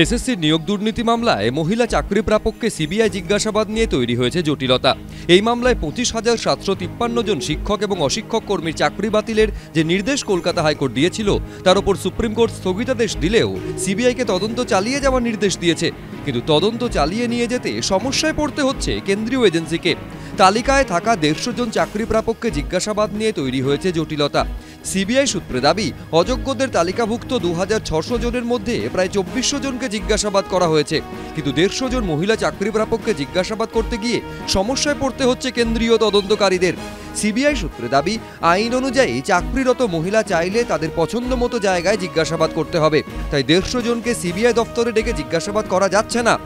এসএসসির নিয়োগ দুর্নীতি মামলায় মহিলা চাকরি প্রাপককে সিবিআই জিজ্ঞাসাবাদ নিয়ে তৈরি হয়েছে জটিলতা। এই মামলায় 25,753 জন শিক্ষক এবং অশিক্ষক কর্মীর চাকরি বাতিলের যে নির্দেশ কলকাতা হাইকোর্ট দিয়েছিল তার উপর সুপ্রিম কোর্ট স্থগিতাদেশ দিলেও সিবিআইকে তদন্ত চালিয়ে যাওয়ার নির্দেশ দিয়েছে। কিন্তু তদন্ত চালিয়ে নিয়ে যেতে সমস্যায় পড়তে হচ্ছে কেন্দ্রীয় এজেন্সিকে। তালিকায় থাকা 150 জন চাকরি প্রাপককে জিজ্ঞাসাবাদ নিয়ে তৈরি হয়েছে জটিলতা। সিবিআই সূত্রে দাবি, অযোগ্যদের তালিকাভুক্ত 2600 জনের মধ্যে প্রায় 2400 জনকে জিজ্ঞাসাবাদ করা হয়েছে, কিন্তু 150 জন মহিলা চাকরি প্রাপককে জিজ্ঞাসাবাদ করতে গিয়ে সমস্যায় পড়তে হচ্ছে কেন্দ্রীয় তদন্তকারীদের। সিবিআই সূত্রে দাবি, আইন অনুযায়ী চাকরিরত মহিলা চাইলে তাদের পছন্দ মতো জায়গায় জিজ্ঞাসাবাদ করতে হবে, তাই 150 জনকে সিবিআই দফতরে ডেকে জিজ্ঞাসাবাদ করা যাচ্ছে না।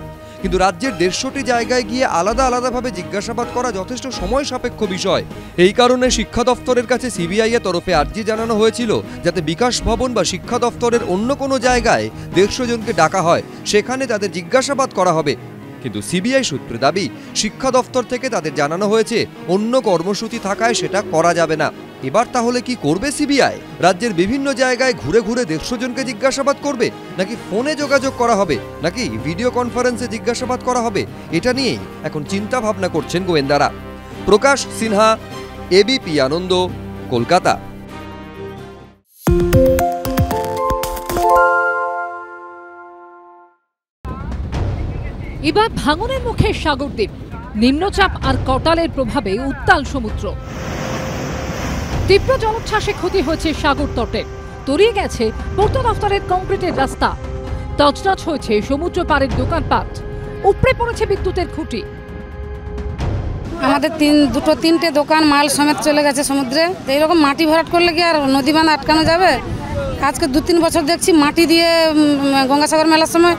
কিন্তু রাজ্যের 150টি জায়গায় গিয়ে আলাদা আলাদাভাবে জিজ্ঞাসাবাদ করা যথেষ্ট সময় সাপেক্ষ বিষয়। এই কারণে শিক্ষা দফতরের কাছে সিবিআই এর তরফে আর্জি জানানো হয়েছিল যাতে বিকাশ ভবন বা শিক্ষা দফতরের অন্য কোনো জায়গায় 150 জনকে ডাকা হয়, সেখানে তাদের জিজ্ঞাসাবাদ করা হবে। কিন্তু সিবিআই সূত্রে দাবি, শিক্ষা দফতর থেকে তাদের জানানো হয়েছে অন্য কর্মসূচি থাকায় সেটা করা যাবে না। এবার তাহলে কি করবে সিবিআই? রাজ্যের বিভিন্ন জায়গায় ঘুরে ঘুরে 150 জনকে জিজ্ঞাসাবাদ করবে, নাকি ফোনে যোগাযোগ করা হবে, নাকি ভিডিও কনফারেন্সে জিজ্ঞাসাবাদ করা হবে? এটা নিয়েই এখন চিন্তা ভাবনা করছেন গোয়েন্দারা। প্রকাশ সিনহা, এবিপি আনন্দ, কলকাতা। এবার ভাঙনের মুখে সাগরদ্বীপ, নিম্নচাপ আর কটালের প্রভাবে উত্তাল সমুদ্র। তীব্র জলোচ্ছ্বাসে ক্ষতি হয়েছে সাগর তটের, তলিয়ে গেছে পূর্ত দফতরের কংক্রিটের রাস্তা, তছনছ হয়েছে সমুদ্র পাড়ের দোকানপাট, উপড়ে পড়েছে বিদ্যুতের খুঁটি। আমাদের তিনটে দোকান মাল সমেত চলে গেছে সমুদ্রে। এইরকম মাটি ভরাট করলে কি আর নদী বাঁধ আটকানো যাবে? আজকে 2-3 বছর দেখছি মাটি দিয়ে গঙ্গাসাগর মেলার সময়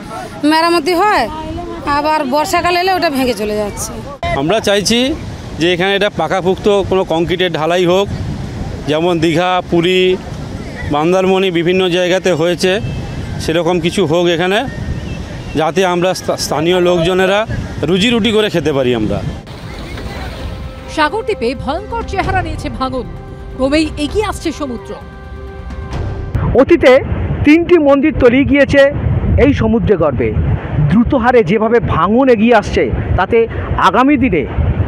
মেরামতি হয়, আবার বর্ষাকাল এলে ওটা ভেঙে চলে যাচ্ছে। আমরা চাইছি যে এখানে এটা পাকাপুক্ত কোনো কংক্রিটের ঢালাই হোক, যেমন দীঘা, পুরী, মন্দারমণি বিভিন্ন জায়গাতে হয়েছে, সেরকম কিছু হোক এখানে, যাতে আমরা স্থানীয় লোকজনেরা রুজি রুটি করে খেতে পারি। আমরা সাগরদ্বীপে ভয়ঙ্কর চেহারা নিয়েছে ভাঙন, ক্রমেই এগিয়ে আসছে সমুদ্র। অতীতে 3টি মন্দির তলিয়ে গিয়েছে এই সমুদ্রে গর্ভে। দ্রুত হারে যেভাবে ভাঙন এগিয়ে আসছে, তাতে আগামী দিনে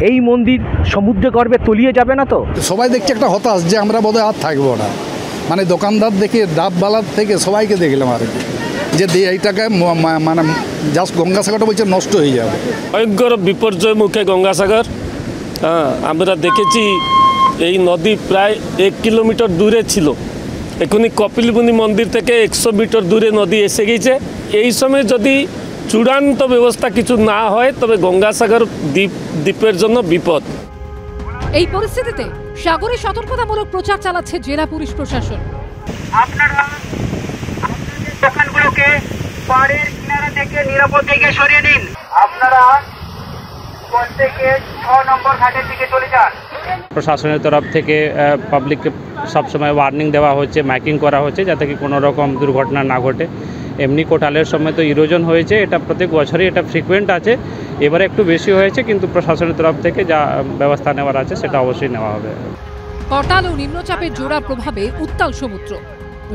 এই মন্দির সমুদ্রে গর্ভে তলিয়ে যাবে না তো? সবাই দেখছে একটা হতাশ যে আমরা বোধহয় আর থাকবো না, মানে দোকানদার দেখে ডাববালার থেকে সবাইকে দেখলাম আর কি, যে এইটাকে মানে জাস্ট গঙ্গাসাগরটা বলছে নষ্ট হয়ে যাবে। ভয়ঙ্কর বিপর্যয় মুখে গঙ্গাসাগর। আমরা দেখেছি এই নদী প্রায় 1 কিলোমিটার দূরে ছিল, এখনই কপিলমুনি মন্দির থেকে 100 মিটার দূরে নদী এসে গেছে। এই সময় যদি চূড়ান্ত ব্যবস্থা কিছু না হয় তবে গঙ্গাসাগর দ্বীপের জন্য বিপদ। এই পরিস্থিতিতে সাগরে সতর্কতামূলক প্রচার চালাচ্ছে জেলা পুলিশ প্রশাসন। আপনারা দোকানগুলোকে পাড়ের কিনারা থেকে নিরাপদ দিকে সরিয়ে নিন। আপনারা প্রত্যেকে 6 নম্বর ঘাটের দিকে চলে যান। প্রশাসনের তরফ থেকে পাবলিককে সবসময় ওয়ার্নিং দেওয়া হচ্ছে, মাইকিং করা হচ্ছে যাতে কি কোনো রকম দুর্ঘটনা না ঘটে। এমনি কোটালের সময় তো ইরোজন হয়েছে, এটা প্রত্যেক বছরই এটা ফ্রিকুয়েন্ট আছে, এবারে একটু বেশি হয়েছে, কিন্তু প্রশাসনের তরফ থেকে যা ব্যবস্থা নেওয়ার আছে সেটা অবশ্যই নেওয়া হবে। কটাল ও নিম্নচাপের জোড়া প্রভাবে উত্তাল সমুদ্র।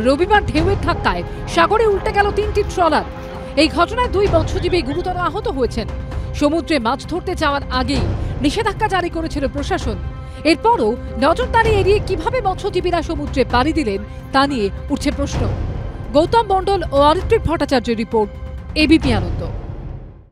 রবিবার ঢেউয়ের ধাক্কায় সাগরে উল্টে গেল 3টি ট্রলার। এই ঘটনায় 2 মৎস্যজীবী গুরুতর আহত হয়েছেন। সমুদ্রে মাছ ধরতে যাওয়ার আগেই নিষেধাজ্ঞা জারি করেছিল প্রশাসন। এরপরও নজরদারি এড়িয়ে কিভাবে মৎস্যজীবীরা সমুদ্রে পাড়ি দিলেন তা নিয়ে উঠছে প্রশ্ন। গৌতম মণ্ডল ও অরিত্রিক ভট্টাচার্যের রিপোর্ট, এবিপি আনন্দ।